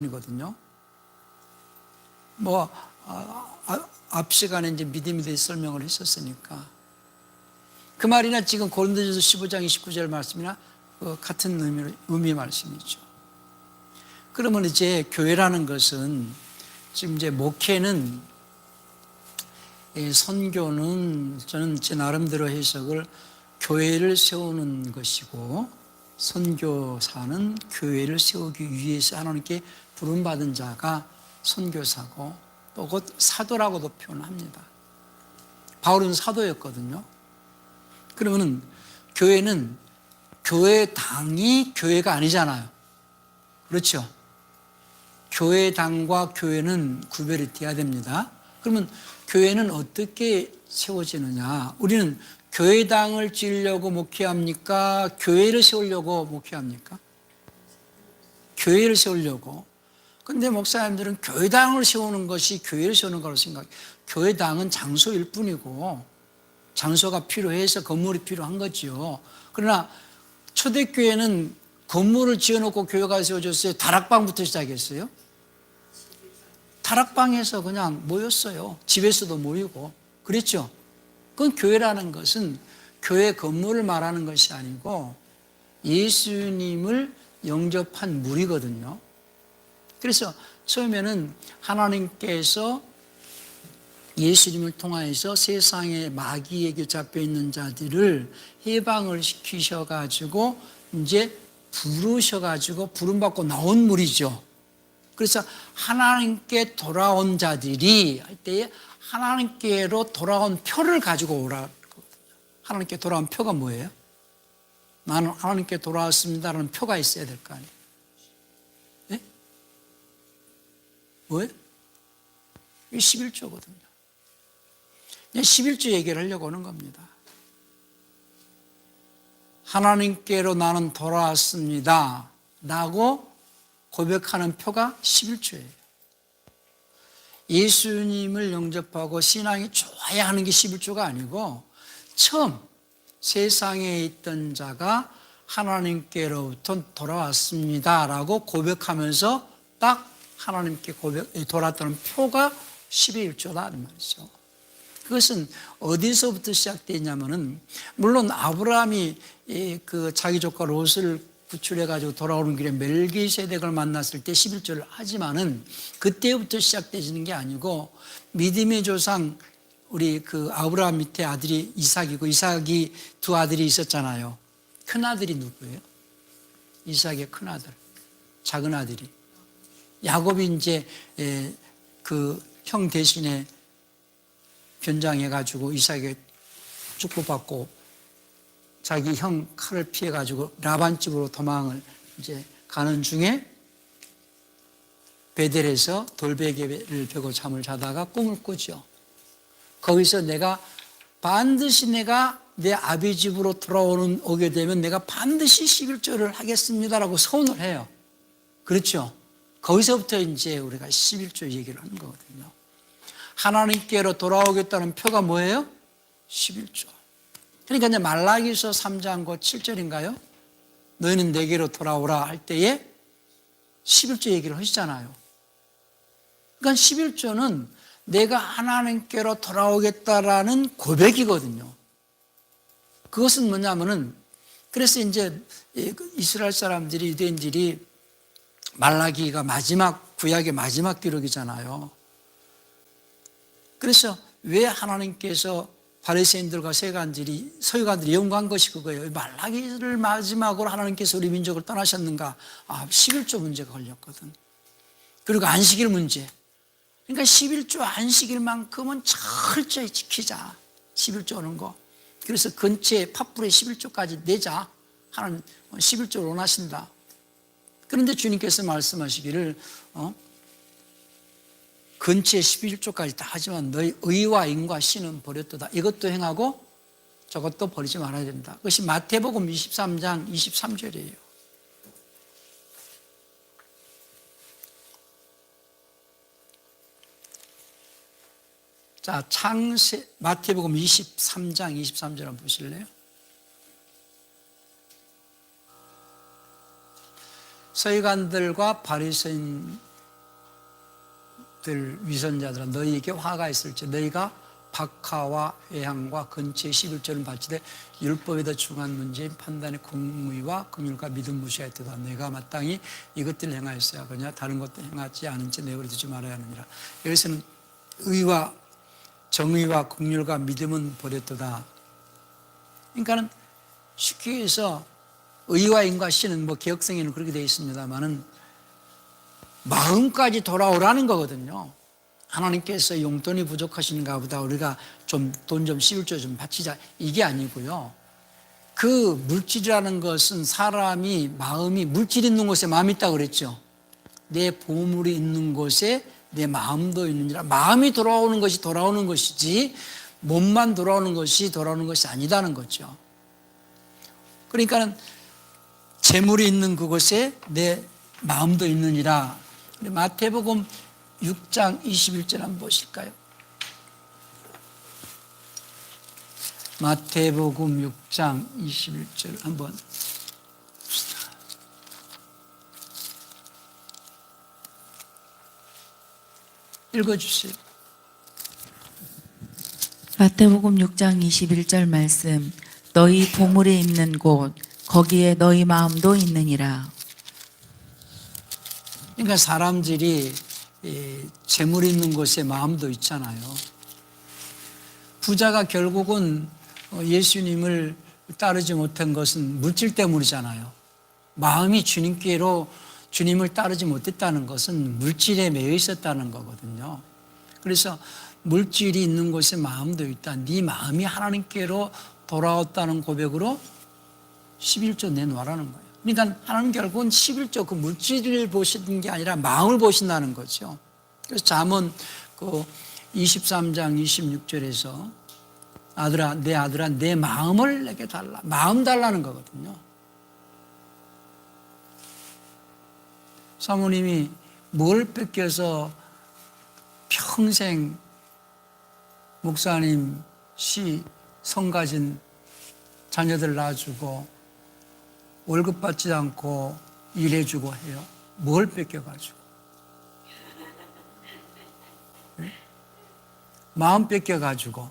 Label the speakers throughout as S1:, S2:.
S1: 이거든요. 앞 시간에 이제 믿음에 대해 설명을 했었으니까 그 말이나 지금 고린도전서 15장 29절 말씀이나 같은 의미의 말씀이죠. 그러면 이제 교회라는 것은 지금 이제 목회는 선교는 저는 제 나름대로 해석을 교회를 세우는 것이고 선교사는 교회를 세우기 위해서 하나님께 부름받은 자가 선교사고 또 곧 사도라고도 표현합니다. 바울은 사도였거든요. 그러면 교회는 교회당이 교회가 아니잖아요. 그렇죠? 교회당과 교회는 구별이 돼야 됩니다. 그러면 교회는 어떻게 세워지느냐? 우리는 교회당을 지으려고 목회합니까? 교회를 세우려고 목회합니까? 교회를 세우려고. 근데 목사님들은 교회당을 세우는 것이 교회를 세우는 거라고 생각해요. 교회당은 장소일 뿐이고 장소가 필요해서 건물이 필요한 거죠. 그러나 초대교회는 건물을 지어놓고 교회가 세워졌어요? 다락방부터 시작했어요? 다락방에서 그냥 모였어요. 집에서도 모이고. 그랬죠? 그건 교회라는 것은 교회 건물을 말하는 것이 아니고 예수님을 영접한 무리거든요. 그래서 처음에는 하나님께서 예수님을 통하여서 세상의 마귀에게 잡혀 있는 자들을 해방을 시키셔가지고 이제 부르셔가지고 부름받고 나온 무리죠. 그래서 하나님께 돌아온 자들이 할 때에 하나님께로 돌아온 표를 가지고 오라. 하나님께 돌아온 표가 뭐예요? 나는 하나님께 돌아왔습니다라는 표가 있어야 될 거 아니에요. 네? 뭐예요? 이게 11조거든요. 11조 얘기를 하려고 하는 겁니다. 하나님께로 나는 돌아왔습니다 라고 고백하는 표가 11조예요. 예수님을 영접하고 신앙이 좋아야 하는 게 11조가 아니고 처음 세상에 있던 자가 하나님께로부터 돌아왔습니다 라고 고백하면서 딱 하나님께 돌아왔다는 표가 11조다 이 말이죠. 그것은 어디서부터 시작되냐면은 물론 아브라함이 자기 조카 롯을 구출해가지고 돌아오는 길에 멜기세덱을 만났을 때 11조를 하지만은 그때부터 시작되지는 게 아니고 믿음의 조상 우리 아브라함 밑에 아들이 이삭이고 이삭이 두 아들이 있었잖아요. 큰 아들이 누구예요? 이삭의 큰 아들, 작은 아들이 야곱이 이제 형 대신에 변장해가지고 이삭에게 축복받고 자기 형 칼을 피해가지고 라반 집으로 도망을 이제 가는 중에 베델에서 돌베개를 베고 잠을 자다가 꿈을 꾸죠. 거기서 반드시 내가 내 아비 집으로 오게 되면 내가 반드시 11조를 하겠습니다라고 선언을 해요. 그렇죠? 거기서부터 이제 우리가 11조 얘기를 하는 거거든요. 하나님께로 돌아오겠다는 표가 뭐예요? 11조. 그러니까 이제 말라기서 3장 7절인가요? 너희는 내게로 돌아오라 할 때에 11조 얘기를 하시잖아요. 그러니까 11조는 내가 하나님께로 돌아오겠다라는 고백이거든요. 그것은 뭐냐면은 그래서 이제 이스라엘 사람들이 유대인들이 말라기가 구약의 마지막 기록이잖아요. 그래서 왜 하나님께서 바리새인들과 서기관들이 연구한 것이 그거예요. 말라기를 마지막으로 하나님께서 우리 민족을 떠나셨는가? 11조 문제가 걸렸거든. 그리고 안식일 문제. 그러니까 11조 안식일만큼은 철저히 지키자. 11조 오는 거. 그래서 근처에 팥불에 11조까지 내자. 하나님 11조를 원하신다. 그런데 주님께서 말씀하시기를 근처에 11조까지 다 하지만 너희 의와 인과 신은 버렸도다. 이것도 행하고 저것도 버리지 말아야 된다. 그것이 마태복음 23장 23절이에요. 자, 마태복음 23장 23절 한번 보실래요? 서기관들과 바리새인 것들 위선자들아 너희에게 화가 있을지 너희가 박하와 회향과 근처의 11조를 바치되 율법에 더 중요한 문제인 판단의 공의와 긍휼과 믿음 무시가 있도다. 내가 마땅히 이것들을 행하였어야 하거냐 다른 것도 행하지 않은 채 내버려 두지 말아야 하느니라. 여기서는 의와 정의와 긍휼과 믿음은 버렸도다. 그러니까는 쉽게 해서 의와 인과 신은 뭐 개혁성에는 그렇게 되어 있습니다만은 마음까지 돌아오라는 거거든요. 하나님께서 용돈이 부족하신가 보다 우리가 좀 돈 좀 11조 좀 바치자 이게 아니고요. 그 물질이라는 것은 사람이 마음이 물질이 있는 곳에 마음이 있다고 그랬죠. 내 보물이 있는 곳에 내 마음도 있느니라. 마음이 돌아오는 것이 돌아오는 것이지 몸만 돌아오는 것이 돌아오는 것이 아니다는 거죠. 그러니까는 재물이 있는 그곳에 내 마음도 있느니라. 마태복음 6장 21절 한번 보실까요? 마태복음 6장 21절 한번 봅시다. 읽어주세요.
S2: 마태복음 6장 21절 말씀. 너희 보물이 있는 곳 거기에 너희 마음도 있느니라.
S1: 그러니까 사람들이 재물이 있는 곳에 마음도 있잖아요. 부자가 결국은 예수님을 따르지 못한 것은 물질 때문이잖아요. 마음이 주님께로 주님을 따르지 못했다는 것은 물질에 매여 있었다는 거거든요. 그래서 물질이 있는 곳에 마음도 있다. 네 마음이 하나님께로 돌아왔다는 고백으로 11조 내놓으라는 거예요. 그러니까 하나님 결국은 11조 그 물질을 보시는 게 아니라 마음을 보신다는 거죠. 그래서 잠언 그 23장 26절에서 아들아 내 마음을 내게 달라. 마음 달라는 거거든요. 사모님이 뭘 뺏겨서 평생 목사님 성 가진 자녀들 낳아주고 월급 받지 않고 일해주고 해요. 뭘 뺏겨가지고. 마음 뺏겨가지고.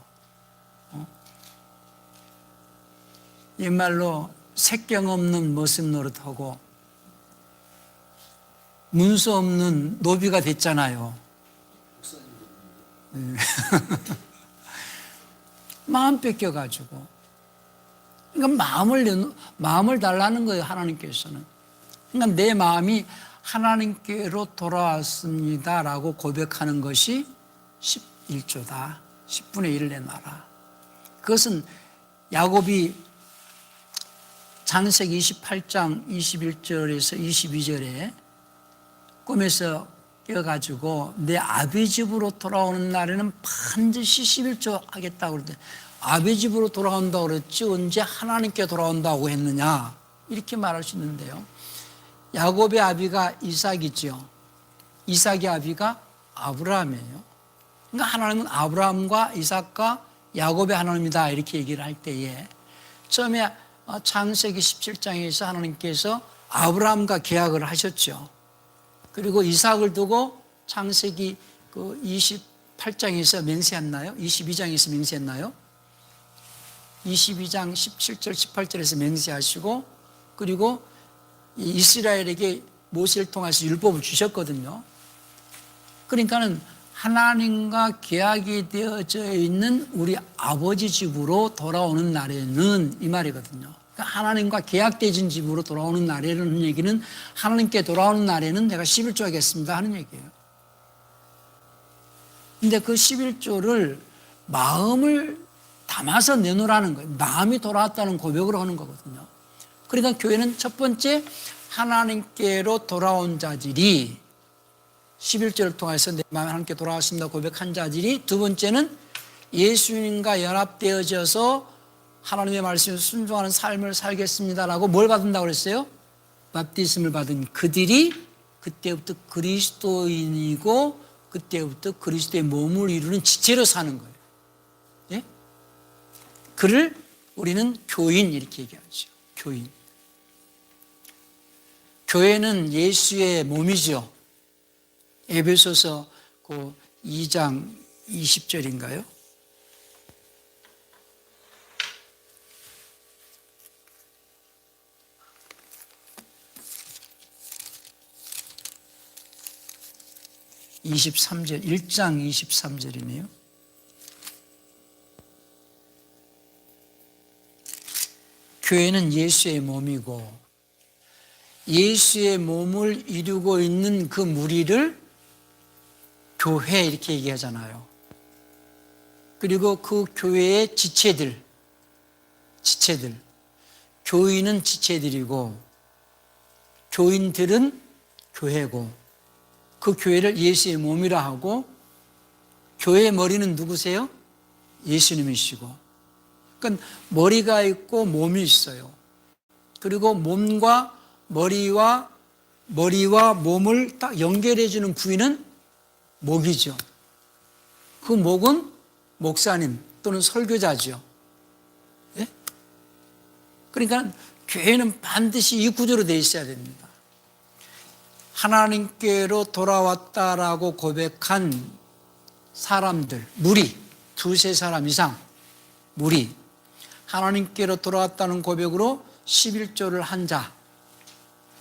S1: 옛말로 색경 없는 모습 노릇하고 문서 없는 노비가 됐잖아요. 마음 뺏겨가지고. 그러니까 마음을 달라는 거예요, 하나님께서는. 그러니까 내 마음이 하나님께로 돌아왔습니다라고 고백하는 것이 11조다. 10분의 1을 내놔라. 그것은 야곱이 창세기 28장 21절에서 22절에 꿈에서 깨어가지고 내 아비 집으로 돌아오는 날에는 반드시 11조 하겠다고 그러더니 아비 집으로 돌아온다고 그랬지 언제 하나님께 돌아온다고 했느냐 이렇게 말할 수 있는데요. 야곱의 아비가 이삭이죠. 이삭의 아비가 아브라함이에요. 그러니까 하나님은 아브라함과 이삭과 야곱의 하나님이다 이렇게 얘기를 할 때에 처음에 창세기 17장에서 하나님께서 아브라함과 계약을 하셨죠. 그리고 이삭을 두고 창세기 그 28장에서 맹세했나요? 22장에서 맹세했나요? 22장 17절 18절에서 맹세하시고 그리고 이스라엘에게 모세를 통해서 율법을 주셨거든요. 그러니까는 하나님과 계약이 되어져 있는 우리 아버지 집으로 돌아오는 날에는 이 말이거든요. 그러니까 하나님과 계약되어진 집으로 돌아오는 날에는 얘기는 하나님께 돌아오는 날에는 내가 11조 하겠습니다 하는 얘기예요. 근데 그 11조를 마음을 담아서 내놓으라는 거예요. 마음이 돌아왔다는 고백으로 하는 거거든요. 그러니까 교회는 첫 번째 하나님께로 돌아온 자들이 11절을 통해서 내 마음이 하나님께 돌아왔습니다 고백한 자들이 두 번째는 예수님과 연합되어져서 하나님의 말씀에 순종하는 삶을 살겠습니다라고 뭘 받는다고 그랬어요? 바티즘을 받은 그들이 그때부터 그리스도인이고 그때부터 그리스도의 몸을 이루는 지체로 사는 거예요. 예? 그를 우리는 교인 이렇게 얘기하죠. 교인. 교회는 예수의 몸이죠. 에베소서 그 2장 20절인가요? (23절) 1장 23절이네요. 교회는 예수의 몸이고 예수의 몸을 이루고 있는 그 무리를 교회 이렇게 얘기하잖아요. 그리고 그 교회의 지체들, 교인은 지체들이고 교인들은 교회고 그 교회를 예수의 몸이라 하고 교회의 머리는 누구세요? 예수님이시고. 그러니까 머리가 있고 몸이 있어요. 그리고 몸과 머리와 몸을 딱 연결해주는 부위는 목이죠. 그 목은 목사님 또는 설교자죠. 예? 그러니까 교회는 반드시 이 구조로 되어 있어야 됩니다. 하나님께로 돌아왔다라고 고백한 사람들, 무리, 두세 사람 이상, 무리, 하나님께로 돌아왔다는 고백으로 11조를 한 자,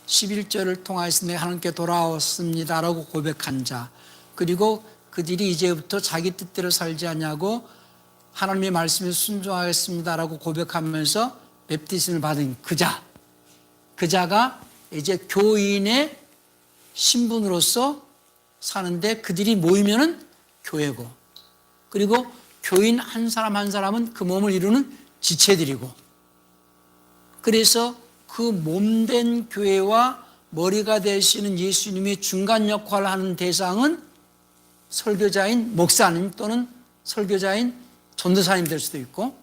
S1: 11조를 통하여서 내가 하나님께 돌아왔습니다라고 고백한 자, 그리고 그들이 이제부터 자기 뜻대로 살지 않냐고 하나님의 말씀에 순종하겠습니다라고 고백하면서 맵티즘을 받은 그 자가 이제 교인의 신분으로서 사는데 그들이 모이면은 교회고, 그리고 교인 한 사람 한 사람은 그 몸을 이루는 지체들이고, 그래서 그 몸된 교회와 머리가 되시는 예수님의 중간 역할을 하는 대상은 설교자인 목사님 또는 설교자인 전도사님 될 수도 있고,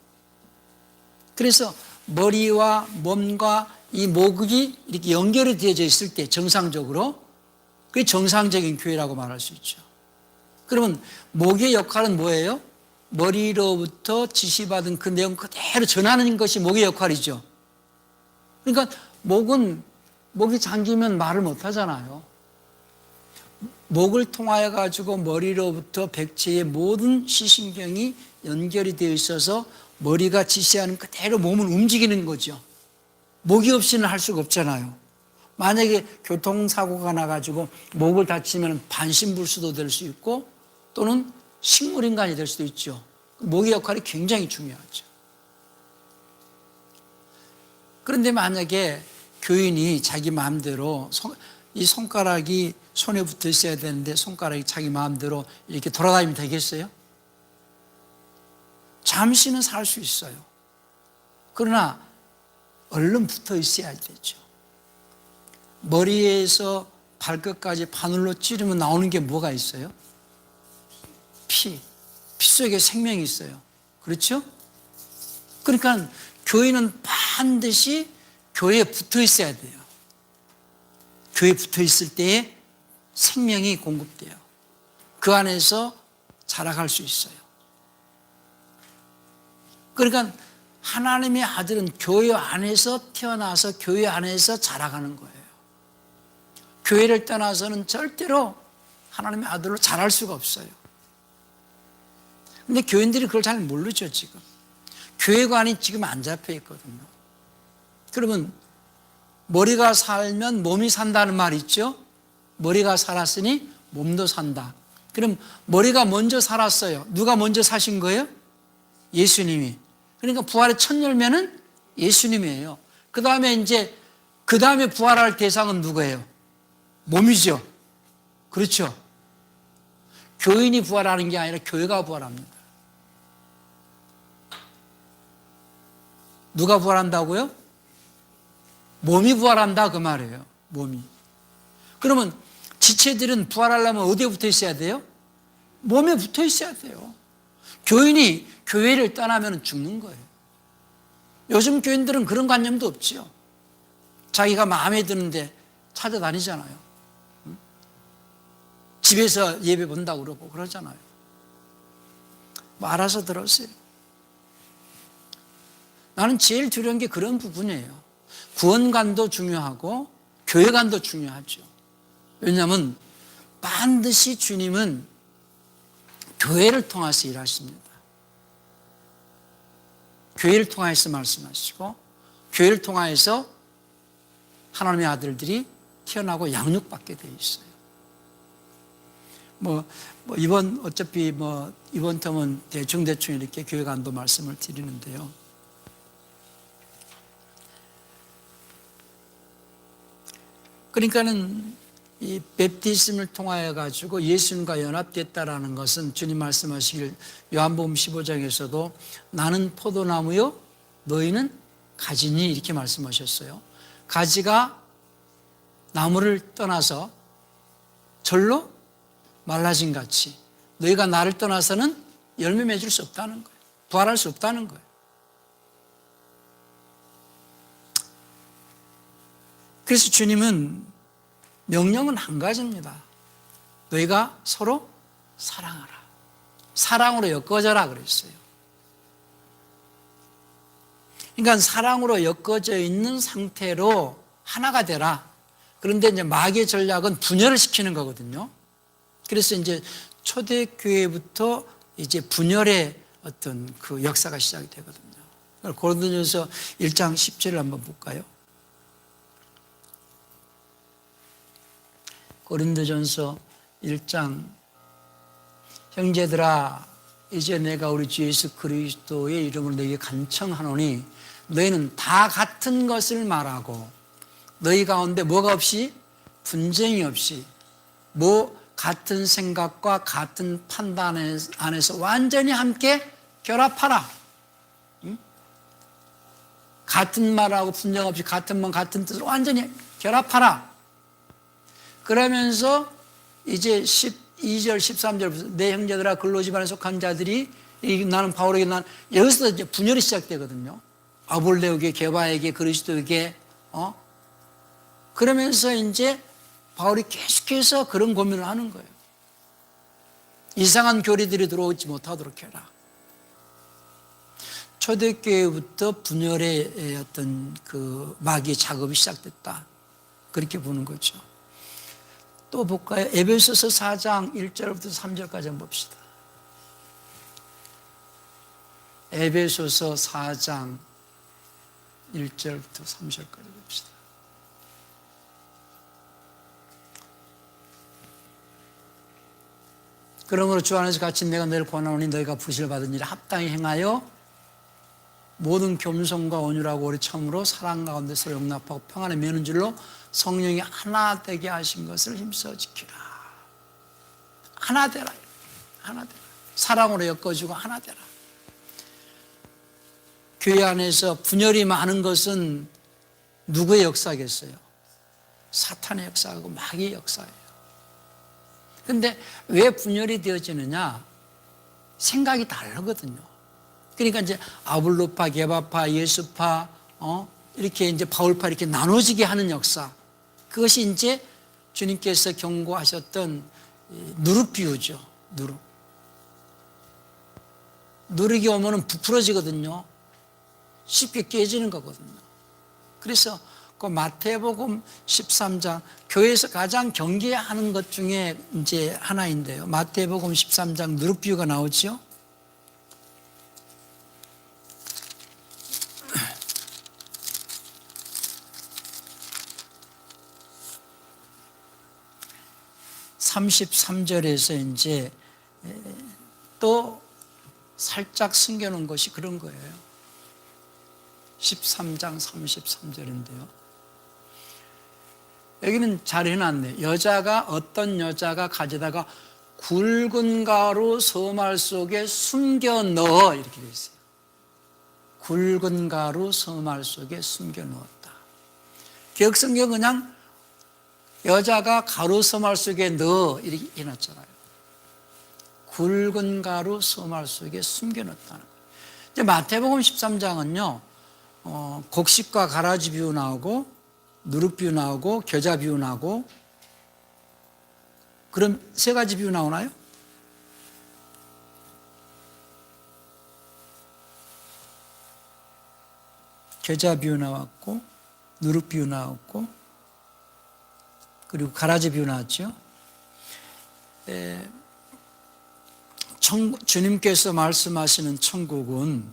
S1: 그래서 머리와 몸과 이 목이 이렇게 연결이 되어져 있을 때 정상적으로, 그게 정상적인 교회라고 말할 수 있죠. 그러면 목의 역할은 뭐예요? 머리로부터 지시받은 그 내용 그대로 전하는 것이 목의 역할이죠. 그러니까 목이 잠기면 말을 못 하잖아요. 목을 통하여 가지고 머리로부터 백체의 모든 시신경이 연결이 되어 있어서 머리가 지시하는 그대로 몸을 움직이는 거죠. 목이 없이는 할 수가 없잖아요. 만약에 교통사고가 나가지고 목을 다치면 반신불수도 될 수 있고 또는 식물인간이 될 수도 있죠. 목의 역할이 굉장히 중요하죠. 그런데 만약에 교인이 자기 마음대로 이 손가락이 손에 붙어 있어야 되는데 손가락이 자기 마음대로 이렇게 돌아다니면 되겠어요? 잠시는 살 수 있어요. 그러나 얼른 붙어 있어야 되죠. 머리에서 발끝까지 바늘로 찌르면 나오는 게 뭐가 있어요? 피 속에 생명이 있어요. 그렇죠? 그러니까 교인은 반드시 교회에 붙어 있어야 돼요. 교회에 붙어 있을 때에 생명이 공급돼요. 그 안에서 자라갈 수 있어요. 그러니까 하나님의 아들은 교회 안에서 태어나서 교회 안에서 자라가는 거예요. 교회를 떠나서는 절대로 하나님의 아들로 자랄 수가 없어요. 근데 교인들이 그걸 잘 모르죠, 지금. 교회관이 지금 안 잡혀 있거든요. 그러면 머리가 살면 몸이 산다는 말 있죠? 머리가 살았으니 몸도 산다. 그럼 머리가 먼저 살았어요. 누가 먼저 사신 거예요? 예수님이. 그러니까 부활의 첫 열매는 예수님이에요. 그 다음에 부활할 대상은 누구예요? 몸이죠. 그렇죠. 교인이 부활하는 게 아니라 교회가 부활합니다. 누가 부활한다고요? 몸이 부활한다 그 말이에요. 몸이. 그러면 지체들은 부활하려면 어디에 붙어 있어야 돼요? 몸에 붙어 있어야 돼요. 교인이 교회를 떠나면 죽는 거예요. 요즘 교인들은 그런 관념도 없지요. 자기가 마음에 드는데 찾아다니잖아요. 집에서 예배 본다고 그러고 그러잖아요. 뭐 알아서 들었어요. 나는 제일 두려운 게 그런 부분이에요. 구원관도 중요하고 교회관도 중요하죠. 왜냐하면 반드시 주님은 교회를 통해서 일하십니다. 교회를 통해서 말씀하시고 교회를 통해서 하나님의 아들들이 태어나고 양육받게 되어 있어요. 어차피 이번 텀은 대충 이렇게 교회 간도 말씀을 드리는데요. 그러니까는 이 베프티즘을 통하여 가지고 예수님과 연합됐다라는 것은 주님 말씀하시길 요한복음 15장에서도 나는 포도나무요 너희는 가지니 이렇게 말씀하셨어요. 가지가 나무를 떠나서 절로 말라진 같이 너희가 나를 떠나서는 열매 맺을 수 없다는 거예요. 부활할 수 없다는 거예요. 그래서 주님은 명령은 한 가지입니다. 너희가 서로 사랑하라. 사랑으로 엮어져라 그랬어요. 그러니까 사랑으로 엮어져 있는 상태로 하나가 되라. 그런데 이제 마귀의 전략은 분열을 시키는 거거든요. 그래서 이제 초대교회부터 이제 분열의 어떤 그 역사가 시작이 되거든요. 고린도전서 1장 10절을 한번 볼까요? 고린도전서 1장 형제들아 이제 내가 우리 주 예수 그리스도의 이름으로 너희에게 간청하노니 너희는 다 같은 것을 말하고 너희 가운데 뭐가 없이 분쟁이 없이 같은 생각과 같은 판단 안에서 완전히 함께 결합하라. 같은 말하고 분쟁 없이 같은 말 같은 뜻으로 완전히 결합하라. 그러면서 이제 12절 13절부터 내 형제들아 근로 집안에 속한 자들이 나는 바울에게 여기서 이제 분열이 시작되거든요. 아볼레에게 게바에게 그리스도에게 그러면서 이제 바울이 계속해서 그런 고민을 하는 거예요. 이상한 교리들이 들어오지 못하도록 해라. 초대교회부터 분열의 어떤 그 마귀의 작업이 시작됐다. 그렇게 보는 거죠. 또 볼까요? 에베소서 4장 1절부터 3절까지 한번 봅시다. 에베소서 4장 1절부터 3절까지 봅시다. 그러므로 주 안에서 같이 내가 너희를 권하노니 너희가 부시를 받은 일에 합당히 행하여 모든 겸손과 온유라고 우리 처음으로 사랑 가운데 서로 용납하고 평안에 매는 줄로 성령이 하나 되게 하신 것을 힘써 지키라. 하나 되라. 하나 되라. 사랑으로 엮어주고 하나 되라. 교회 안에서 분열이 많은 것은 누구의 역사겠어요? 사탄의 역사하고 마귀의 역사예요. 그런데 왜 분열이 되어지느냐? 생각이 다르거든요. 그러니까 이제 아볼로파, 게바파, 예수파, 이렇게 이제 바울파 이렇게 나눠지게 하는 역사. 그것이 이제 주님께서 경고하셨던 누룩 비유죠. 누룩. 누룩이 오면은 부풀어지거든요. 쉽게 깨지는 거거든요. 그래서 그 마태복음 13장 교회에서 가장 경계하는 것 중에 이제 하나인데요. 마태복음 13장 누룩 비유가 나오죠. (33절에서) 이제 또 살짝 숨겨놓은 것이 그런 거예요. 13장 33절인데요. 여기는 잘 해놨네. 어떤 여자가 가져다가 굵은 가루 서말 속에 숨겨 넣어 이렇게 되어 있어요. 굵은 가루 서말 속에 숨겨 넣었다. 개혁성경 그냥 여자가 가루 서말 속에 넣어 이렇게 해놨잖아요. 굵은 가루 서말 속에 숨겨 넣었다는 거예요. 이제 마태복음 13장은요. 곡식과 가라지 비유 나오고 누룩 비유 나오고 겨자 비유 나오고 그럼 세 가지 비유 나오나요? 겨자 비유 나왔고 누룩 비유 나왔고 그리고 가라지 비유 나왔죠. 주님께서 말씀하시는 천국은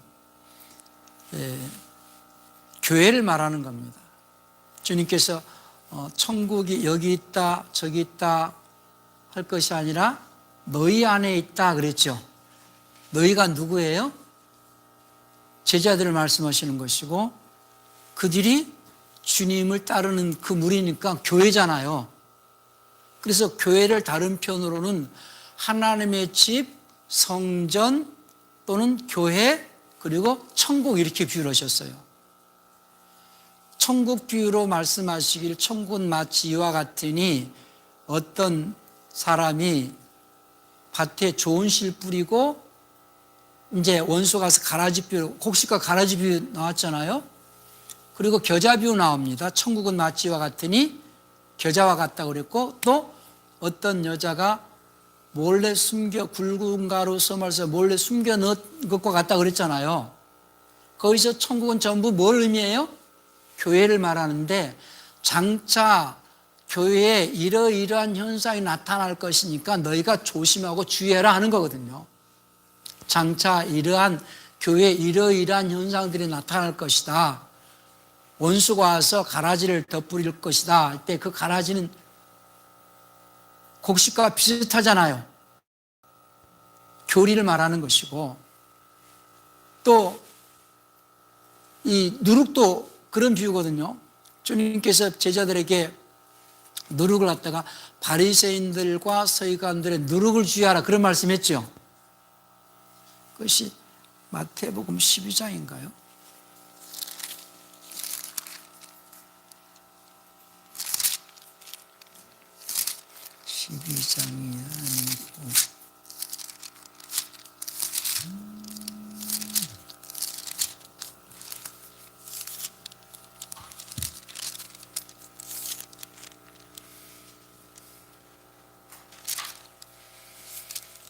S1: 교회를 말하는 겁니다. 주님께서 천국이 여기 있다 저기 있다 할 것이 아니라 너희 안에 있다 그랬죠. 너희가 누구예요? 제자들을 말씀하시는 것이고 그들이 주님을 따르는 그 무리니까 교회잖아요. 그래서 교회를 다른 편으로는 하나님의 집, 성전 또는 교회 그리고 천국 이렇게 비유를 하셨어요. 천국 비유로 말씀하시길 천국은 마치 이와 같으니 어떤 사람이 밭에 좋은 실 뿌리고 이제 원수 가서 가라지 비유, 곡식과 가라지 비유 나왔잖아요. 그리고 겨자 비유 나옵니다. 천국은 마치 이와 같으니 겨자와 같다 그랬고 또 어떤 여자가 몰래 숨겨 굵은 가루 써말서 몰래 숨겨 넣은 것과 같다 그랬잖아요. 거기서 천국은 전부 뭘 의미해요? 교회를 말하는데 장차 교회에 이러이러한 현상이 나타날 것이니까 너희가 조심하고 주의해라 하는 거거든요. 장차 이러한 교회에 이러이러한 현상들이 나타날 것이다. 원수가 와서 가라지를 덧뿌릴 것이다. 할 때 그 가라지는 곡식과 비슷하잖아요. 교리를 말하는 것이고 또 이 누룩도 그런 비유거든요. 주님께서 제자들에게 누룩을 갖다가 바리새인들과 서기관들의 누룩을 주의하라 그런 말씀했죠. 그것이 마태복음 12장인가요? (12장이) 아니고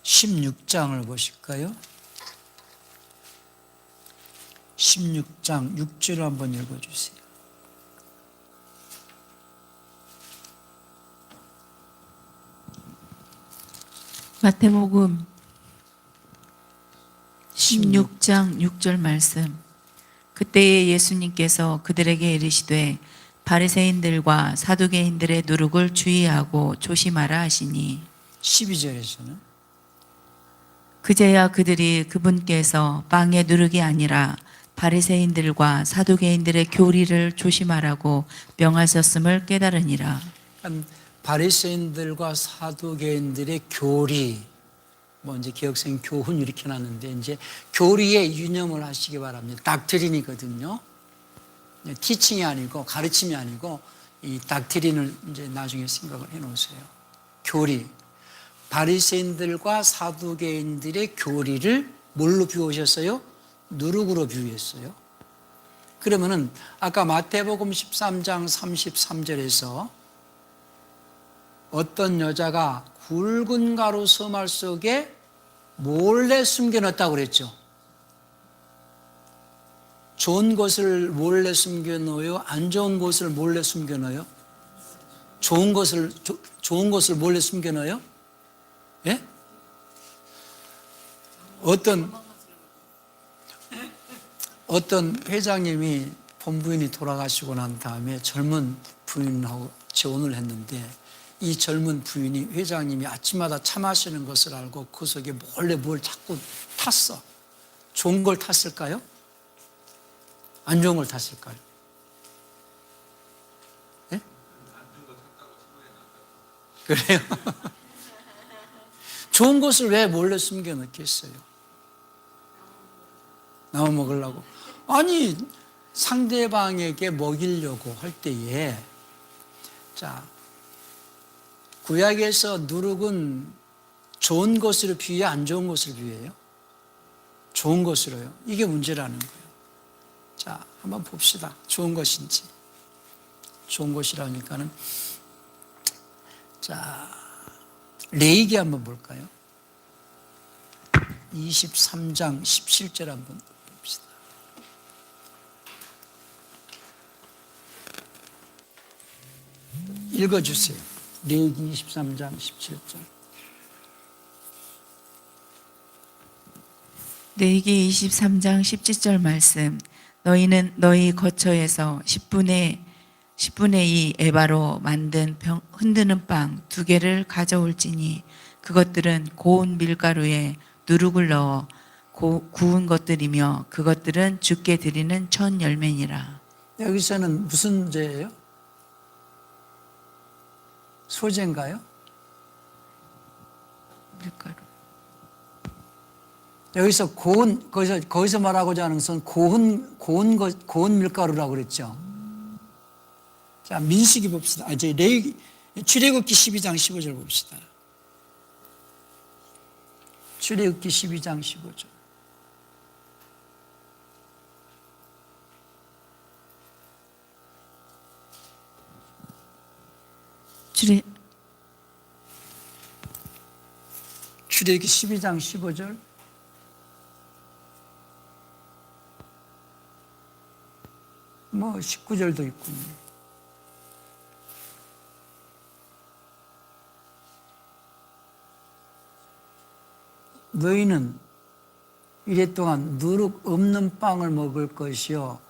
S1: 16장을 보실까요? 16장 6절을 한번 읽어주세요.
S2: 마태복음 16장 6절 말씀. 그때에 예수님께서 그들에게 이르시되 바리새인들과 사두개인들의 누룩을 주의하고 조심하라 하시니
S1: 12절에서는
S2: 그제야 그들이 그분께서 빵의 누룩이 아니라 바리새인들과 사두개인들의 교리를 조심하라고 명하셨음을 깨달으니라.
S1: 바리새인들과 사두개인들의 교리, 뭐 이제 개혁생 교훈 이렇게 놨는데 이제 교리에 유념을 하시기 바랍니다. 닥트린이거든요. 티칭이 아니고 가르침이 아니고 이 닥트린을 이제 나중에 생각을 해놓으세요. 교리. 바리새인들과 사두개인들의 교리를 뭘로 비유하셨어요? 누룩으로 비유했어요. 그러면은 아까 마태복음 13장 33절에서 어떤 여자가 굵은 가루 서말 속에 몰래 숨겨놨다고 그랬죠. 좋은 것을 몰래 숨겨놓아요? 안 좋은 것을 몰래 숨겨놓아요? 좋은 것을 몰래 숨겨놓아요? 예? 어떤 회장님이 본부인이 돌아가시고 난 다음에 젊은 부인하고 재혼을 했는데 이 젊은 부인이 회장님이 아침마다 차 마시는 것을 알고 그 속에 몰래 뭘 자꾸 탔어. 좋은 걸 탔을까요? 안 좋은 걸 탔을까요? 예? 그래요? 좋은 것을 왜 몰래 숨겨 넣겠어요? 나무 먹으려고. 아니, 상대방에게 먹이려고 할 때에, 자, 구약에서 누룩은 좋은 것으로 비유해, 안 좋은 것을 비유해요? 좋은 것으로요. 이게 문제라는 거예요. 자, 한번 봅시다. 좋은 것인지. 좋은 것이라니까는. 자, 레위기 한번 볼까요? 23장 17절 한번 봅시다. 읽어주세요. 레위기 23장 17절.
S2: 레위기 23장 17절 말씀. 너희는 너희 거처에서 10분의 2 에바로 만든 흔드는 빵 2개를 가져올지니 그것들은 고운 밀가루에 누룩을 넣어 구운 것들이며 그것들은 주께 드리는 첫 열매니라.
S1: 여기서는 무슨 죄예요? 소재인가요?
S2: 밀가루.
S1: 여기서 거기서 말하고자 하는 것은 고운 밀가루라고 그랬죠. 자, 민수기 봅시다. 출애굽기 12장 15절 봅시다. 출애굽기 12장 15절. 출애굽기 12장 15절. 뭐 19절도 있고. 너희는 이래 동안 누룩 없는 빵을 먹을 것이요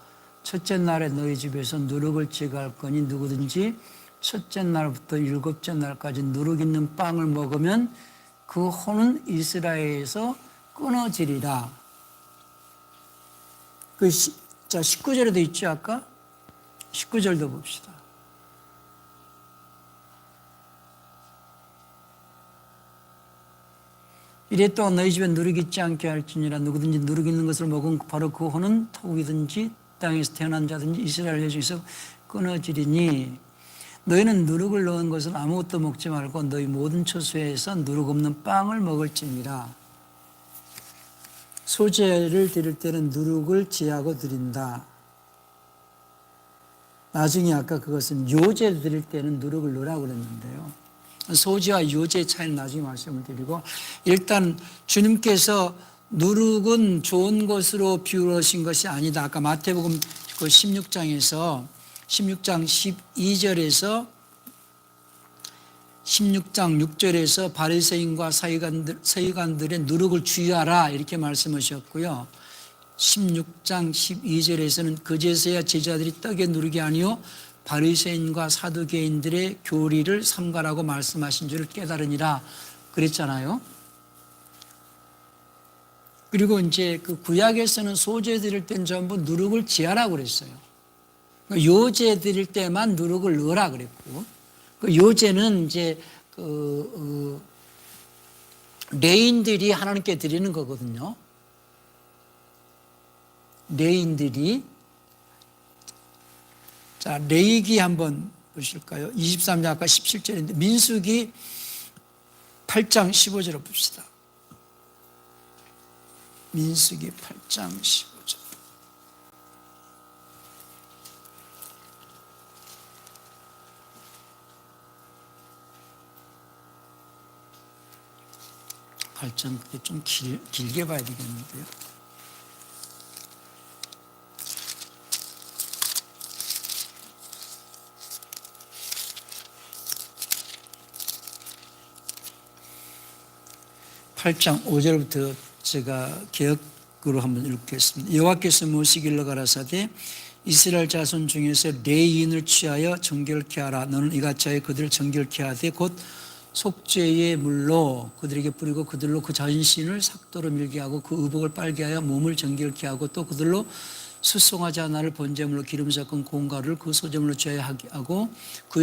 S1: 첫째 날에 너희 집에서 누룩을 제거할 거니 누구든지 첫째 날부터 7째 날까지 누룩 있는 빵을 먹으면 그 혼은 이스라엘에서 끊어지리라. 자, 19절에도 있죠, 아까? 19절도 봅시다. 이래 동안 너희 집에 누룩이 있지 않게 할지니라. 누구든지 누룩 있는 것을 먹으면 바로 그 혼은 토국이든지 땅에서 태어난 자든지 이스라엘 중에서 끊어지리니 너희는 누룩을 넣은 것은 아무것도 먹지 말고 너희 모든 처소에서 누룩 없는 빵을 먹을지니라. 소재를 드릴 때는 누룩을 제하고 드린다. 나중에 아까 그것은 요제 드릴 때는 누룩을 넣으라고 그랬는데요. 소재와 요제의 차이는 나중에 말씀을 드리고, 일단 주님께서 누룩은 좋은 것으로 비유하신 것이 아니다. 아까 마태복음 그 16장 12절에서 16장 6절에서 바리새인과 서기관들의 누룩을 주의하라 이렇게 말씀하셨고요. 16장 12절에서는 그제서야 제자들이 떡의 누룩이 아니요 바리새인과 사두개인들의 교리를 삼가라고 말씀하신 줄을 깨달으니라 그랬잖아요. 그리고 이제 그 구약에서는 소재 드릴 땐 전부 누룩을 제하라고 그랬어요. 요제 드릴 때만 누룩을 넣으라 그랬고, 그 요제는 이제 레인들이 하나님께 드리는 거거든요. 레인들이. 자, 레위기 한번 보실까요? 23장 아까 17절인데 민수기 8장 15절을 봅시다. 민수기 8장 15절. 그게 좀 길게 봐야 되겠는데요. (8장 5절부터) 제가 개역으로 한번 읽겠습니다. 여호와께서 모시기 일러 가라사대 이스라엘 자손 중에서 레위인을 취하여 정결케 하라. 너는 이같이 하여 그들을 정결케 하되 곧 속죄의 물로 그들에게 뿌리고 그들로 그 자신을 삭도로 밀게 하고 그 의복을 빨게 하여 몸을 정결케 하고 또 그들로 수송하지 않아를 번제물로 기름 섞은 고운 가루를 그 소제물로 취하여 하게 하고 그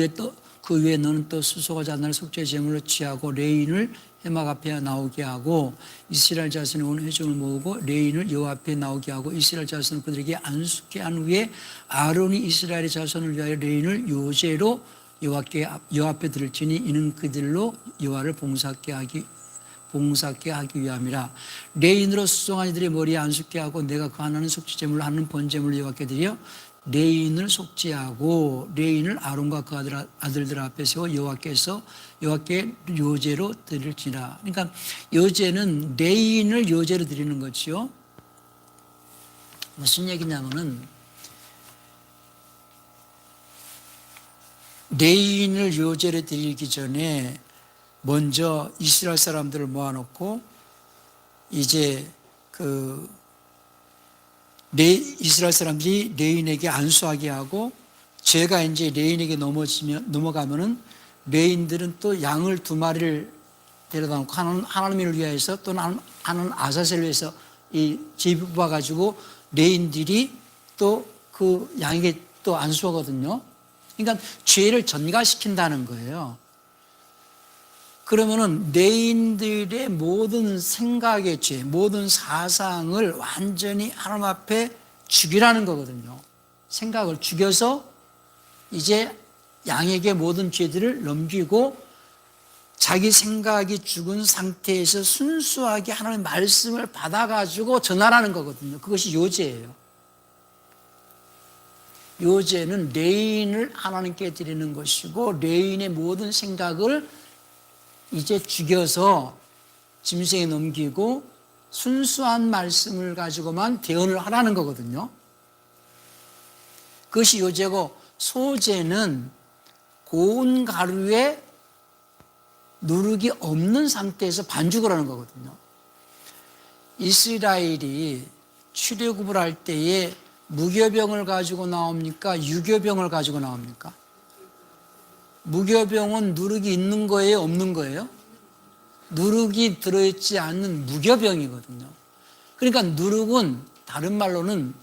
S1: 위에 너는 또 수송하지 않아를 속죄 제물로 취하고 레위인을 회막 앞에 나오게 하고 이스라엘 자손이 온 회중을 모으고 레위인을 여호와 앞에 나오게 하고 이스라엘 자손을 그들에게 안수케 한 후에 아론이 이스라엘의 자손을 위하여 레위인을 요제로 여호와 앞에 들을지니 이는 그들로 여호와를 봉사케 하기 위함이라. 레위인으로 수송한 이들의 머리에 안수케 하고 내가 그 하나는 속죄제물로 하는 번제물로 여호와께 드려 레위인을 속죄하고 레위인을 아론과 그 아들들 앞에 세워 여호와께 요제로 드릴지라. 그러니까 요제는 레위인을 요제로 드리는 거죠. 무슨 얘기냐면은 레위인을 요제로 드리기 전에 먼저 이스라엘 사람들을 모아놓고 이제 이스라엘 사람들이 레인에게 안수하게 하고 죄가 이제 레인에게 넘어가면은 레인들은 또 양을 2마리를 데려다 놓고 하나님을 위하여서 또 하나는 아사셀을 위해서 이 제비 뽑아가지고 레인들이 또 그 양에게 또 안수하거든요. 그러니까 죄를 전가시킨다는 거예요. 그러면은 레인들의 모든 생각의 죄, 모든 사상을 완전히 하나님 앞에 죽이라는 거거든요. 생각을 죽여서 이제 양에게 모든 죄들을 넘기고 자기 생각이 죽은 상태에서 순수하게 하나님의 말씀을 받아가지고 전하라는 거거든요. 그것이 요제예요. 요제는 레인을 하나님께 드리는 것이고 레인의 모든 생각을 이제 죽여서 짐승에 넘기고 순수한 말씀을 가지고만 대언을 하라는 거거든요. 그것이 요제고 소제는 고운 가루에 누룩이 없는 상태에서 반죽을 하는 거거든요. 이스라엘이 출애굽을 할 때에 무교병을 가지고 나옵니까? 유교병을 가지고 나옵니까? 무교병은 누룩이 있는 거예요? 없는 거예요? 누룩이 들어있지 않는 무교병이거든요. 그러니까 누룩은 다른 말로는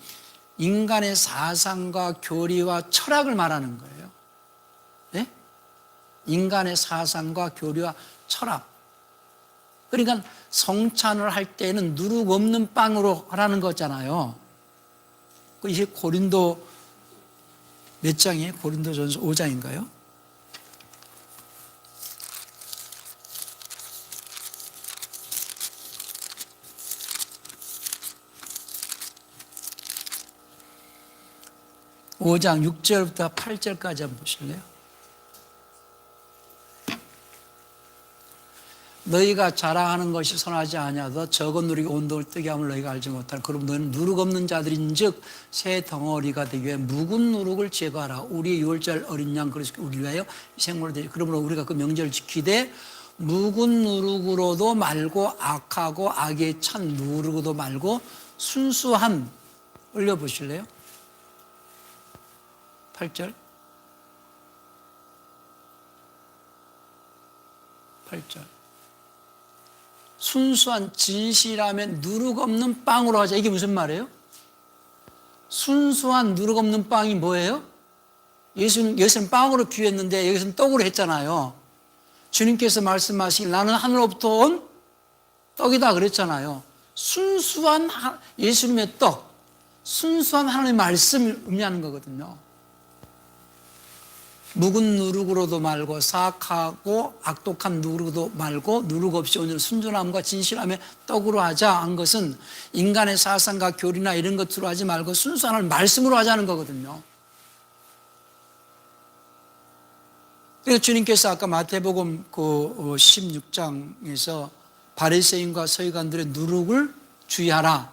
S1: 인간의 사상과 교리와 철학을 말하는 거예요. 네? 인간의 사상과 교리와 철학. 그러니까 성찬을 할 때는 누룩 없는 빵으로 하라는 거잖아요. 이게 고린도 몇 장이에요? 고린도전서 5장인가요? (5장) 6절부터 8절까지 한번 보실래요? 너희가 자랑하는 것이 선하지 아니하도 적은 누룩이 온돌을 뜨게 함을 너희가 알지 못하라. 그럼 너희는 누룩 없는 자들인즉 새 덩어리가 되기 위해 묵은 누룩을 제거하라. 우리 유월절 어린 양 그리스도 우리 위하여 생물을 드리. 그러므로 우리가 그 명절을 지키되 묵은 누룩으로도 말고 악하고 악에 찬 누룩으로도 말고 순수함 올려보실래요? 8절 8절 순수한 진실함에 누룩 없는 빵으로 하자. 이게 무슨 말이에요? 순수한 누룩 없는 빵이 뭐예요? 예수는 빵으로 비유했는데 여기서는 떡으로 했잖아요. 주님께서 말씀하신 나는 하늘로부터 온 떡이다 그랬잖아요. 순수한 예수님의 떡, 순수한 하나님의 말씀을 의미하는 거거든요. 묵은 누룩으로도 말고 사악하고 악독한 누룩으로도 말고 누룩 없이 오늘 순전함과 진실함의 떡으로 하자 한 것은 인간의 사상과 교리나 이런 것으로 하지 말고 순수한 말씀으로 하자는 거거든요. 그래서 주님께서 아까 마태복음 그 16장에서 바리새인과 서기관들의 누룩을 주의하라.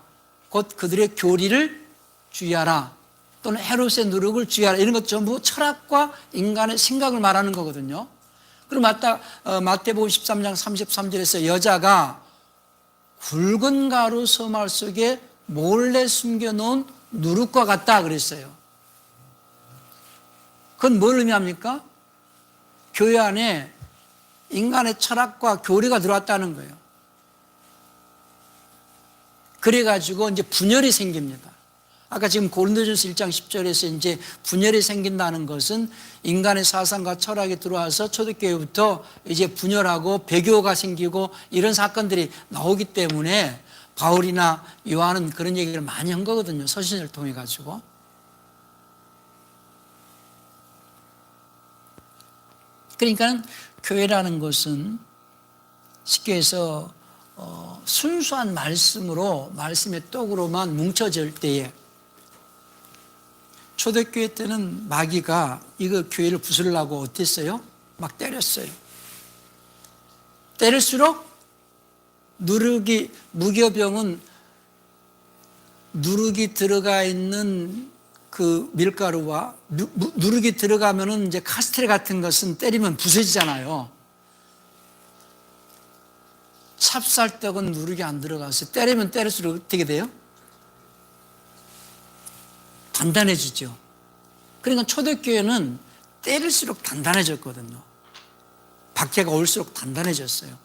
S1: 곧 그들의 교리를 주의하라. 또는 헤롯의 누룩을 주의하라. 이런 것 전부 철학과 인간의 생각을 말하는 거거든요. 그리고 마태복음 13장 33절에서 여자가 굵은 가루 서말 속에 몰래 숨겨놓은 누룩과 같다 그랬어요. 그건 뭘 의미합니까? 교회 안에 인간의 철학과 교리가 들어왔다는 거예요. 그래가지고 이제 분열이 생깁니다. 아까 지금 고린도전서 1장 10절에서 이제 분열이 생긴다는 것은 인간의 사상과 철학이 들어와서 초대교회부터 이제 분열하고 배교가 생기고 이런 사건들이 나오기 때문에 바울이나 요한은 그런 얘기를 많이 한 거거든요. 서신을 통해 가지고. 그러니까 교회라는 것은 쉽게 해서 순수한 말씀으로 말씀의 떡으로만 뭉쳐질 때에 초대교회 때는 마귀가 이거 교회를 부수려고 어땠어요? 막 때렸어요. 때릴수록 무교병은 누룩이 들어가 있는 그 밀가루와 누룩이 들어가면은 이제 카스텔 같은 것은 때리면 부서지잖아요. 찹쌀떡은 누룩이 안 들어가서 때리면 때릴수록 어떻게 돼요? 단단해지죠. 그러니까 초대교회는 때릴수록 단단해졌거든요. 박해가 올수록 단단해졌어요.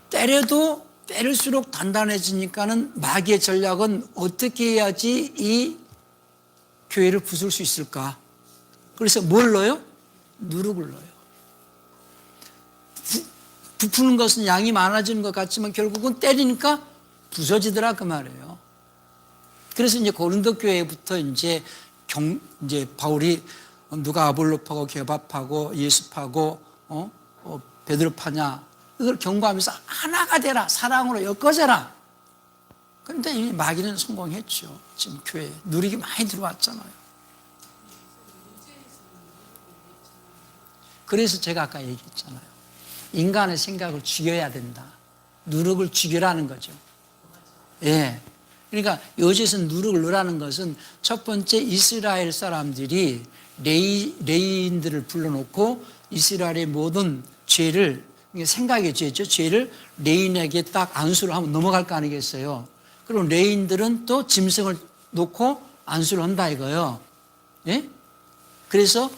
S1: 때려도 때릴수록 단단해지니까는 마귀의 전략은 어떻게 해야지 이 교회를 부술 수 있을까? 그래서 뭘 넣어요? 누룩을 넣어요. 부푸는 것은 양이 많아지는 것 같지만 결국은 때리니까 부서지더라 그 말이에요. 그래서 이제 고린도 교회부터 이제 바울이 누가 아볼로파고 게바파고 예수파고 베드로 파냐 이걸 경고하면서 하나가 되라 사랑으로 엮어져라. 그런데 이미 마귀는 성공했죠. 지금 교회에 누룩이 많이 들어왔잖아요. 그래서 제가 아까 얘기했잖아요. 인간의 생각을 죽여야 된다. 누룩을 죽여라는 거죠. 예. 그러니까 요지에서 누룩을 넣으라는 것은 첫 번째 이스라엘 사람들이 레위인들을 불러놓고 이스라엘의 모든 죄를 생각의 죄죠. 죄를 레위인에게 딱 안수를 하면 넘어갈 거 아니겠어요. 그럼 레위인들은 또 짐승을 놓고 안수를 한다 이거예요. 예? 그래서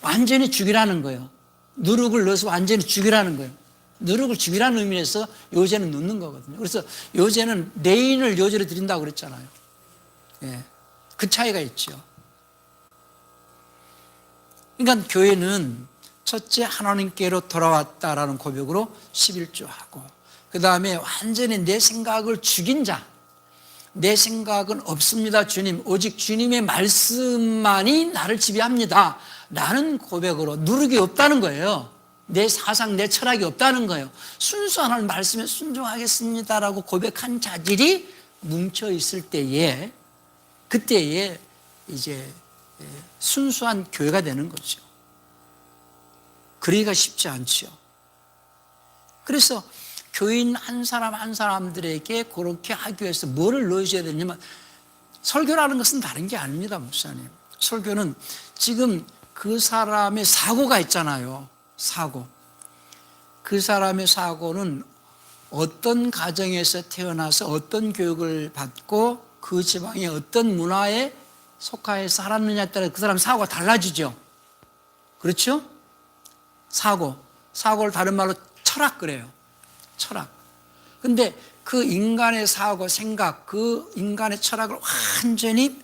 S1: 완전히 죽이라는 거예요. 누룩을 넣어서 완전히 죽이라는 거예요. 누룩을 죽이라는 의미에서 요제는 넣는 거거든요. 그래서 요제는 레인을 요제로 드린다고 그랬잖아요. 예. 그 차이가 있죠. 그러니까 교회는 첫째 하나님께로 돌아왔다라는 고백으로 11조하고 그 다음에 완전히 내 생각을 죽인 자, 내 생각은 없습니다 주님, 오직 주님의 말씀만이 나를 지배합니다 라는 고백으로 누룩이 없다는 거예요. 내 사상, 내 철학이 없다는 거예요. 순수한 하나님 말씀에 순종하겠습니다라고 고백한 자들이 뭉쳐 있을 때에 그때에 이제 순수한 교회가 되는 거죠. 그러기가 쉽지 않죠. 그래서 교인 한 사람 한 사람들에게 그렇게 하기 위해서 뭐를 넣어줘야 되냐면 설교라는 것은 다른 게 아닙니다, 목사님. 설교는 지금 그 사람의 사고가 있잖아요. 사고. 그 사람의 사고는 어떤 가정에서 태어나서 어떤 교육을 받고 그 지방의 어떤 문화에 속하여 살았느냐에 따라 그 사람 사고가 달라지죠. 그렇죠? 사고를 다른 말로 철학 그래요. 철학. 근데 그 인간의 사고, 생각, 그 인간의 철학을 완전히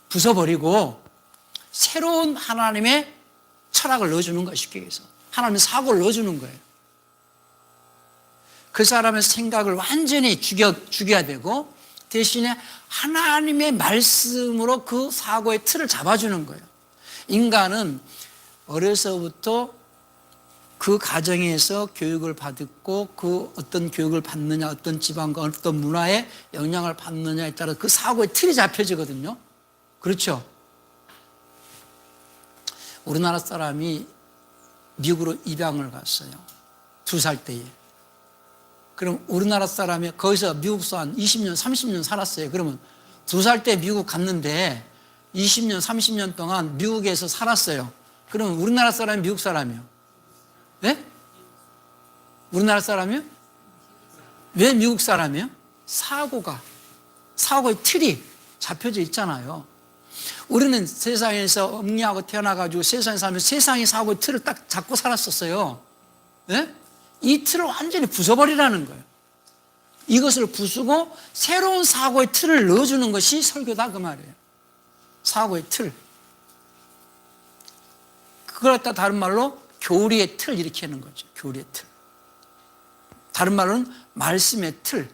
S1: 부숴버리고 새로운 하나님의 철학을 넣어주는 거예요. 쉽게 얘기해서. 하나님의 사고를 넣어주는 거예요. 그 사람의 생각을 완전히 죽여야 되고 대신에 하나님의 말씀으로 그 사고의 틀을 잡아주는 거예요. 인간은 어려서부터 그 가정에서 교육을 받았고 그 어떤 교육을 받느냐 어떤 지방과 어떤 문화에 영향을 받느냐에 따라 그 사고의 틀이 잡혀지거든요. 그렇죠? 우리나라 사람이 미국으로 입양을 갔어요. 2살 때에. 그럼 우리나라 사람이 거기서 미국서 한 20년, 30년 살았어요. 그러면 2살 때 미국 갔는데 20년, 30년 동안 미국에서 살았어요. 그러면 우리나라 사람이 미국 사람이요? 네? 우리나라 사람이요? 왜 미국 사람이요? 사고의 틀이 잡혀져 있잖아요. 우리는 세상에서 엄니하고 태어나가지고 세상에 살면서 세상의 사고의 틀을 딱 잡고 살았었어요. 네? 이 틀을 완전히 부숴버리라는 거예요. 이것을 부수고 새로운 사고의 틀을 넣어주는 것이 설교다 그 말이에요. 사고의 틀. 그걸 갖다 다른 말로 교리의 틀 이렇게 하는 거죠. 교리의 틀. 다른 말로는 말씀의 틀.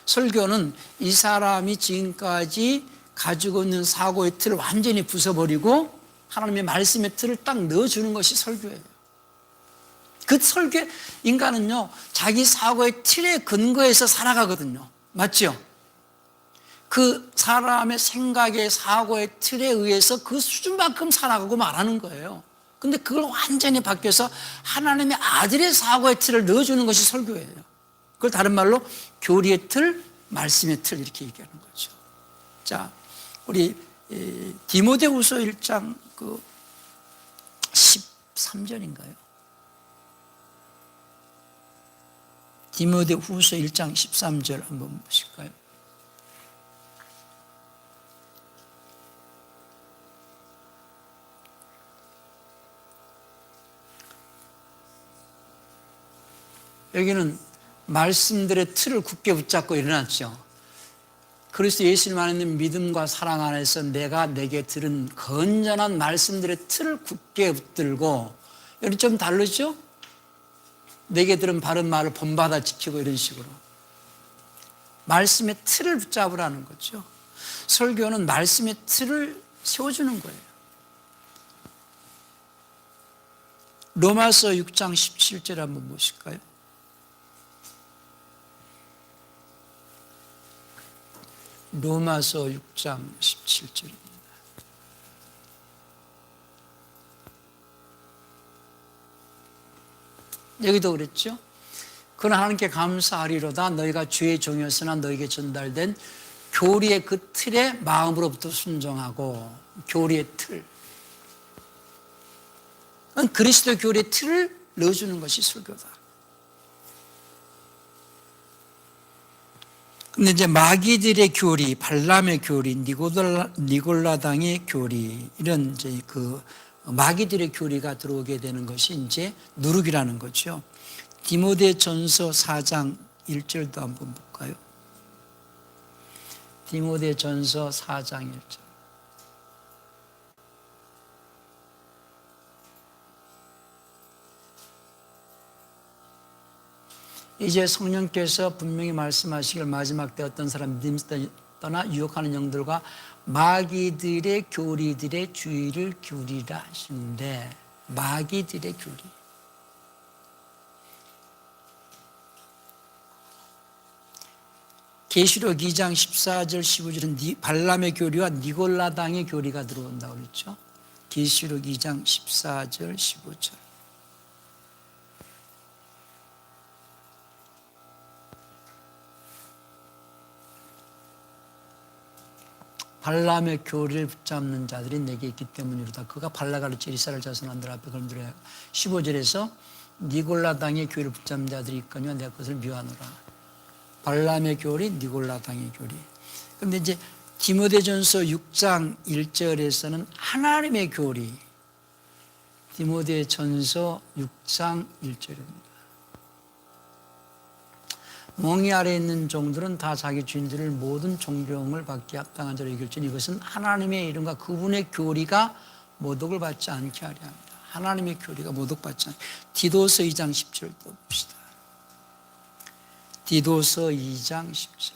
S1: 설교는 이 사람이 지금까지 가지고 있는 사고의 틀을 완전히 부숴버리고 하나님의 말씀의 틀을 딱 넣어주는 것이 설교예요. 그 설교, 인간은요, 자기 사고의 틀에 근거해서 살아가거든요. 맞죠? 그 사람의 생각의 사고의 틀에 의해서 그 수준만큼 살아가고 말하는 거예요. 근데 그걸 완전히 바뀌어서 하나님의 아들의 사고의 틀을 넣어주는 것이 설교예요. 그걸 다른 말로 교리의 틀, 말씀의 틀 이렇게 얘기하는 거죠. 자, 우리 디모데후서 1장 그 13절인가요? 디모데후서 1장 13절 한번 보실까요? 여기는 말씀들의 틀을 굳게 붙잡고 일어났죠. 그리스도 예수님 안에 있는 믿음과 사랑 안에서 내가 내게 들은 건전한 말씀들의 틀을 굳게 붙들고, 여기 좀 다르죠? 내게 들은 바른 말을 본받아 지키고 이런 식으로 말씀의 틀을 붙잡으라는 거죠. 설교는 말씀의 틀을 세워주는 거예요. 로마서 6장 17절 한번 보실까요? 로마서 6장 17절입니다. 여기도 그랬죠? 그러나 하나님께 감사하리로다 너희가 주의 종이었으나 너희에게 전달된 교리의 그 틀에 마음으로부터 순종하고. 교리의 틀, 그리스도 교리의 틀을 넣어주는 것이 설교다. 근데 이제 마귀들의 교리, 발람의 교리, 니골라당의 교리, 이런 이제 그 마귀들의 교리가 들어오게 되는 것이 이제 누룩이라는 거죠. 디모데전서 4장 1절도 한번 볼까요? 디모데전서 4장 1절. 이제 성령께서 분명히 말씀하시길 마지막 때 어떤 사람 믿음에서 떠나 유혹하는 영들과 마귀들의 교리들의 주의를 기울이라 하시는데, 마귀들의 교리. 계시록 2장 14절 15절은 발람의 교리와 니골라당의 교리가 들어온다고 그랬죠. 계시록 2장 14절 15절. 발람의 교리를 붙잡는 자들이 내게 있기 때문이로다. 그가 발라가르치 이스라엘 자손들 앞에 걸음들어야. 15절에서 니골라당의 교리를 붙잡는 자들이 있거니와 내가 그것을 미워하노라. 발람의 교리, 니골라당의 교리. 그런데 이제 디모데전서 6장 1절에서는 하나님의 교리. 디모데전서 6장 1절입니다. 멍이 아래에 있는 종들은 다 자기 주인들을 모든 존경을 받기 합당한 자로 여길지니 이것은 하나님의 이름과 그분의 교리가 모독을 받지 않게 하려 합니다. 하나님의 교리가 모독받지 않게. 디도서 2장 10절도 봅시다. 디도서 2장 10절.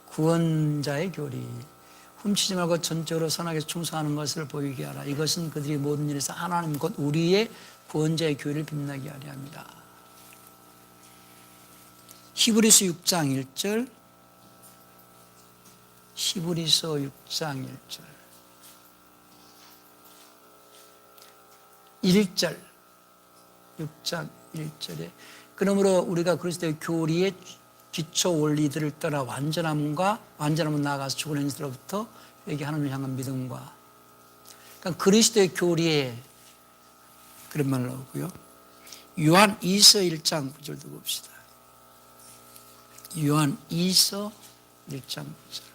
S1: 구원자의 교리. 훔치지 말고 전적으로 선하게 충성하는 것을 보이게 하라. 이것은 그들이 모든 일에서 하나님 곧 우리의 구원자의 교리를 빛나게 하려 합니다. 히브리서 6장 1절. 히브리서 6장 1절. 1절. 6장 1절에 그러므로 우리가 그리스도의 교리의 기초 원리들을 떠나 완전함은 나아가서 죽은 행실로부터 여기 하나님을 향한 믿음과, 그러니까 그리스도의 교리에 그런 말 나오고요. 요한 2서 1장 9절도 봅시다. 요한 2서 1장 9절.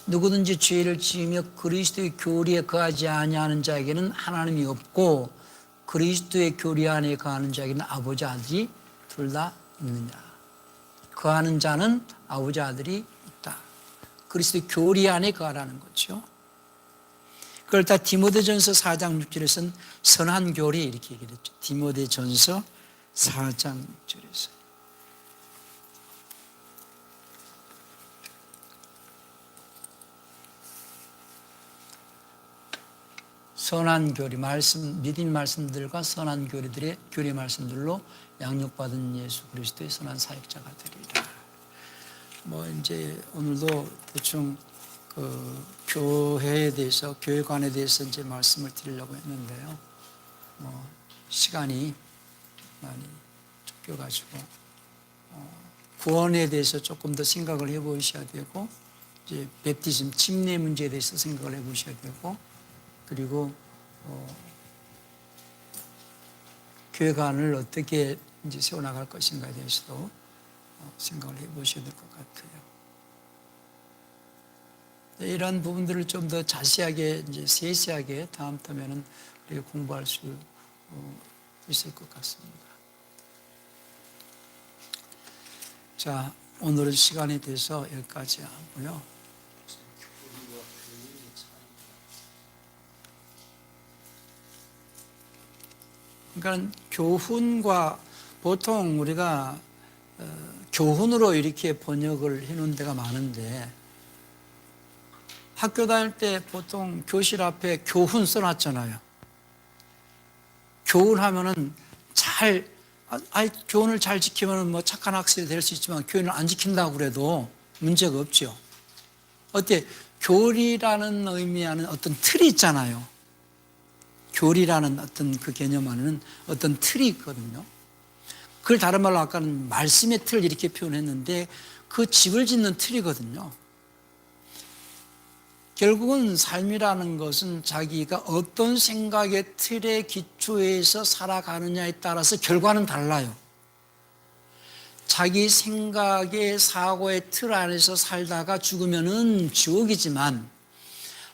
S1: 누구든지 죄를 지으며 그리스도의 교리에 거하지 아니하는 자에게는 하나님이 없고 그리스도의 교리 안에 거하는 자에게는 아버지 아들이 둘 다 있느냐. 거하는 자는 아버지 아들이 있다. 그리스도의 교리 안에 거하라는 거죠. 그걸 다 디모데전서 4장 6절에서는 선한 교리 이렇게 얘기를 했죠. 디모데전서 4장 6절에서. 선한 교리, 믿음 말씀들과 선한 교리들의 교리 말씀들로 양육받은 예수 그리스도의 선한 사역자가 되리라. 이제 오늘도 대충 그 교회에 대해서, 교회관에 대해서 이제 말씀을 드리려고 했는데요. 시간이 많이 쫓겨가지고 구원에 대해서 조금 더 생각을 해보셔야 되고, 이제 베프티즘 침례 문제에 대해서 생각을 해보셔야 되고, 그리고 교회관을 어떻게 이제 세워나갈 것인가에 대해서도 생각을 해보셔야 될 것 같아요. 이런 부분들을 좀 더 자세하게 이제 세세하게 다음 터면은 우리가 공부할 수 있을 것 같습니다. 자, 오늘은 시간에 대해서 여기까지 하고요. 그러니까 교훈과 보통 우리가 교훈으로 이렇게 번역을 해놓은 데가 많은데, 학교 다닐 때 보통 교실 앞에 교훈 써놨잖아요. 교훈하면은 교훈을 잘 지키면 뭐 착한 학생이 될 수 있지만 교훈을 안 지킨다고 그래도 문제가 없죠. 어때? 교리라는 의미하는 어떤 틀이 있잖아요. 교리라는 어떤 그 개념 안에는 어떤 틀이 있거든요. 그걸 다른 말로 아까는 말씀의 틀 이렇게 표현했는데 그 집을 짓는 틀이거든요. 결국은 삶이라는 것은 자기가 어떤 생각의 틀에 기초해서 살아가느냐에 따라서 결과는 달라요. 자기 생각의 사고의 틀 안에서 살다가 죽으면은 지옥이지만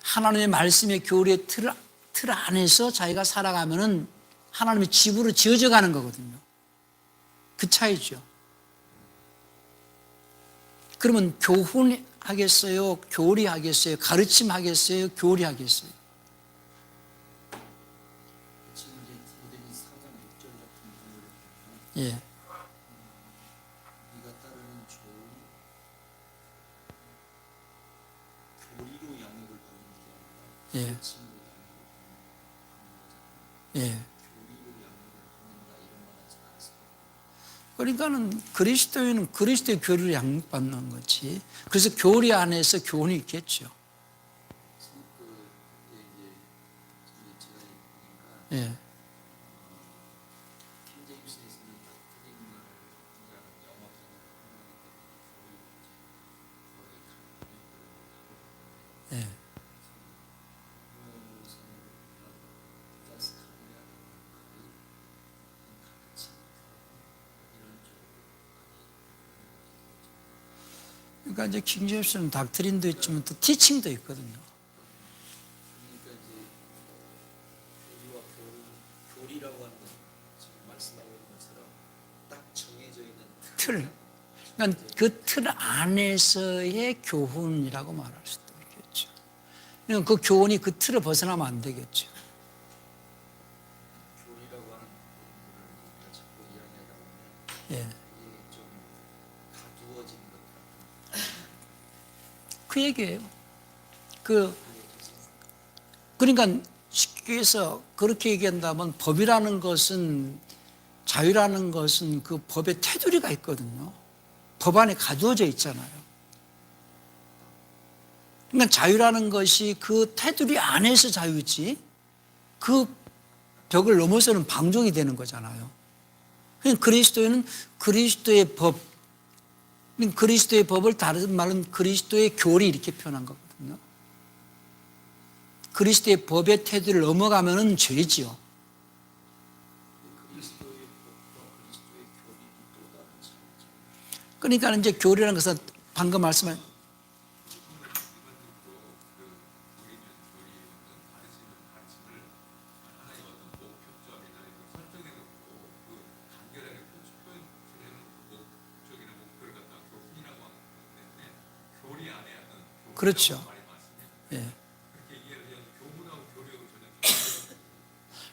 S1: 하나님의 말씀의 교리의 틀 안에서 자기가 살아가면은 하나님의 집으로 지어져 가는 거거든요. 그 차이죠. 그러면 교훈하겠어요? 교리하겠어요? 가르침하겠어요? 교리하겠어요? 예.
S3: 네가 따르는 교리로 양육을 받는 게 아니라
S1: 예.
S3: 가르침으로 양육을 받는 거잖아요.
S1: 예.
S3: 교리로 양육을 받는다 이런 말은 잘 안 써요.
S1: 그러니까는 그리스도인은 그리스도의 교리를 양육받는 거지. 그래서 교리 안에서 교훈이 있겠죠.
S3: 성격에 이제 제가 보니까
S1: 예.
S3: 킹제임스에서는 닥트린을 영어 단어를
S1: 예. 그러니까 이제 킹제임스는 닥트린도 있지만 또 티칭도 있거든요.
S3: 그러니까 이제 교리와 교리라고 하는 건 지금 말씀하고 있는 것처럼 딱 정해져 있는
S1: 틀. 그러니까 그 틀 안에서의 교훈이라고 말할 수도 있겠죠. 그러니까 그 교훈이 그 틀을 벗어나면 안 되겠죠.
S3: 교리라고 하는 부분들을 우리가 자꾸 이야기하다 보면
S1: 예.
S3: 이게 좀 가두어진 것 같은
S1: 그 얘기예요. 그러니까 쉽게 해서 그렇게 얘기한다면 법이라는 것은, 자유라는 것은 그 법의 테두리가 있거든요. 법 안에 가두어져 있잖아요. 그러니까 자유라는 것이 그 테두리 안에서 자유지, 그 벽을 넘어서는 방종이 되는 거잖아요. 그러니까 그리스도인은 그리스도의 법, 그리스도의 법을 다른 말은 그리스도의 교리 이렇게 표현한 거거든요. 그리스도의 법의 테두리를 넘어가면은 죄지요.
S3: 그리스도의 법과 그리스도의 교리는 또 다른 차이죠.
S1: 그러니까 이제 교리라는 것은 방금 말씀한 그렇죠. 예.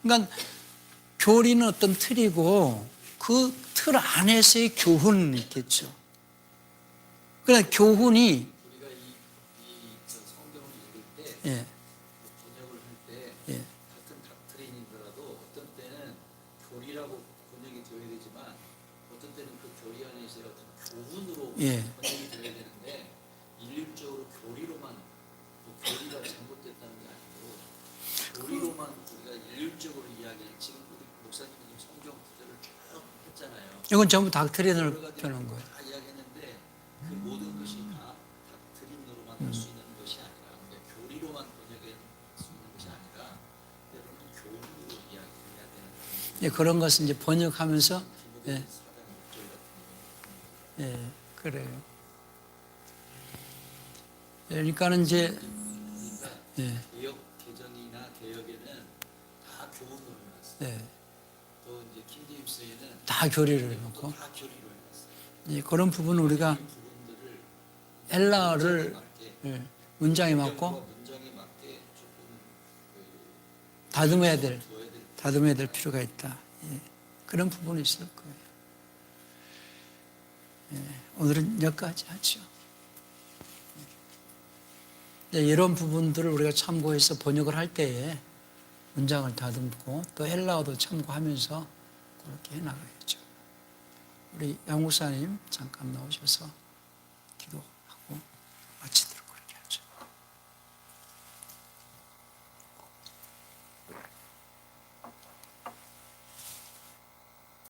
S1: 그러니까 교리는 어떤 틀이고 그 틀 안에서의 교훈은 있겠죠. 그러니까 교훈이
S3: 우리가 저 성경을 읽을 때
S1: 예.
S3: 번역을 할 때
S1: 예.
S3: 같은 닥트린이더라도 어떤 때는 교리라고 번역이 되어야 되지만 어떤 때는 그 교리 안에 있어야 어떤 교훈으로
S1: 예.
S3: 번역이 되어야 되는데 일률적으로 교리로만 교리가 잘못됐다는 게 아니고 교리로만 우리가 일률적으로 이야기해. 지금 우리 목사님이 성경 구절을 쭉 했잖아요.
S1: 이건 전부 닥트린을
S3: 여러 가지
S1: 표현한 거예요.
S3: 다 이야기했는데
S1: 예, 그런 것을 이제 번역하면서 예, 예, 그래요. 예, 그러니까는 이제 예,
S3: 개혁 개정이나 개혁에는 다 교훈으로 해놨어요.
S1: 예,
S3: 또 이제 킹제임스에는
S1: 다 교리를 해놓고
S3: 다 교리로 해놨어요.
S1: 예, 그런 부분은 우리가
S3: 이 부분들을
S1: 엘라어를
S3: 맞게
S1: 예, 문장에
S3: 문장과
S1: 맞고
S3: 문장에 맞게 조금
S1: 다듬어야
S3: 둬야 될
S1: 필요가 있다. 예, 그런 부분이 있을 거예요. 예, 오늘은 여기까지 하죠. 예, 이런 부분들을 우리가 참고해서 번역을 할 때에 문장을 다듬고 또 헬라어도 참고하면서 그렇게 해나가야죠. 우리 양 목사님 잠깐 나오셔서